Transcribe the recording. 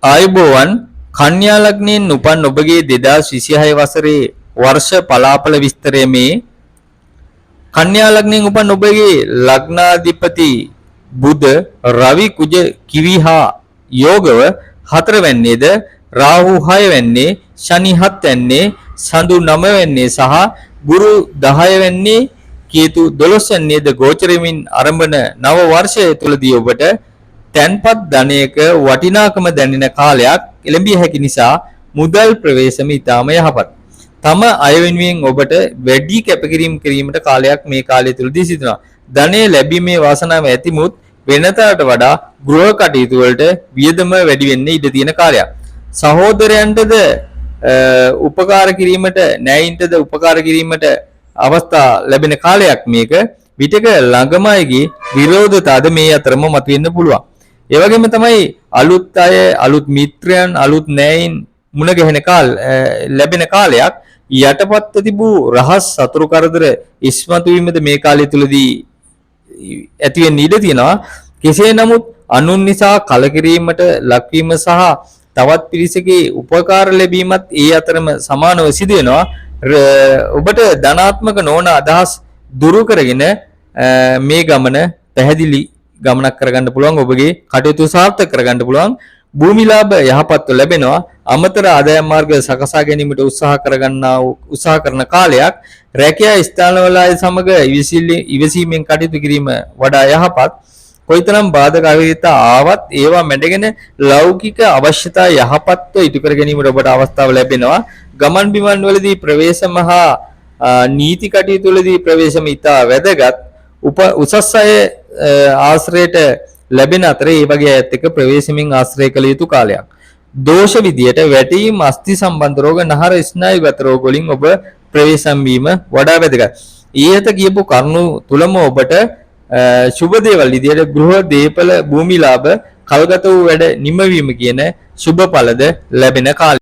ආයුබෝවන් කන්‍යා ලග්නයෙන් උපන් ඔබගේ 2026 වසරේ වර්ෂ පලාපල විස්තරය මේ කන්‍යා ලග්නයෙන් උපන් ඔබගේ ලග්නාධිපති බුධ රවි කුජ කිවි හා යෝගව 4 වෙන්නේද රාහු 6 වෙන්නේ ශනි 7 වෙන්නේ සඳු 9 වෙන්නේ සහ ගුරු 10 වෙන්නේ කේතු 12 වෙන්නේද ගෝචරමින් ආරම්භන නව වර්ෂය තුලදී ඔබට තැන්පත් ධනයක වටිනාකම දැනෙන කාලයක් එළඹිය හැකි නිසා මුදල් ප්‍රවේශම ඉතාම යහපත්. තම අය වෙනුවෙන් ඔබට වැඩි කැපකිරීම කිරීමට කාලයක් මේ කාලය තුලදී සිදුනවා. ධනය ලැබීමේ වාසනාව ඇතිමුත් වෙනතට වඩා ගෘහ කටයුතු වලට වියදම වැඩි වෙන්න ඉඩ තියෙන කාලයක්. සහෝදරයන්ටද උපකාර කිරීමට න්යායින්ටද උපකාර කිරීමට අවස්ථා ලැබෙන කාලයක් මේක. විටක ළඟම අයගේ විරෝධතාවද මේ අතරම මතුවෙන්න පුළුවන්. ඒ වගේම තමයි අලුත් අය අලුත් මිත්‍රයන් අලුත් නෑයින් මුණ ගැහෙන ලැබෙන කාලයක්. යටපත් තිබූ රහස් සතුරු කරදර ඉස්මතු වීමද මේ කාලය තුලදී ඇති වෙන්න ඉඩ තියෙනවා. කෙසේ නමුත් අනුන් නිසා කලකිරීමට ලක්වීම සහ තවත් පිරිසකගේ උපකාර ලැබීමත් ඒ අතරම සමානව සිදු වෙනවා. ඔබට ධනාත්මක නොවන අදහස් දුරු කරගෙන මේ ගමන පැහැදිලි ගමනක් කරගන්න පුළුවන්. ඔබගේ කටයුතු සාර්ථක කරගන්න පුළුවන්. භූමි ලාභ යහපත්ව ලැබෙනවා. අමතර ආදායම් මාර්ග සකසා ගැනීමට උත්සාහ කරන කාලයක්. රැකියා ස්ථානවල අය සමග ඉවසීමෙන් කටයුතු කිරීම වඩා යහපත්. කොයිතරම් බාධක අවහිරතා ආවත් ඒවා මැඩගෙන ලෞකික අවශ්‍යතා යහපත්ව ඉටු කර ගැනීමට ඔබට අවස්ථාව ලැබෙනවා. ගමන් බිමන් වලදී ප්‍රවේශම හා නීති කටයුතු වලදී ප්‍රවේශම ඉතා වැදගත්. උසස් අය ආශ්‍රයයට ලැබෙන අතර ඒ වගේ අයත් එක්ක ප්‍රවේශමින් ආශ්‍රය කළ යුතු කාලයක්. දෝෂ විදියට වැටීම් අස්ථි සම්බන්ධ රෝග නහර ස්නායුගත රෝග වලින් ඔබ ප්‍රවේශම් වීම වඩා වැදගත්. ඊට කියපු කරුණු තුලම ඔබට සුබ දේවල් විදියට ගෘහ දීපල භූමි ලාභ කල්ගත වූ වැඩ නිමවීම කියන සුබ ඵලද ලැබෙන කාලය.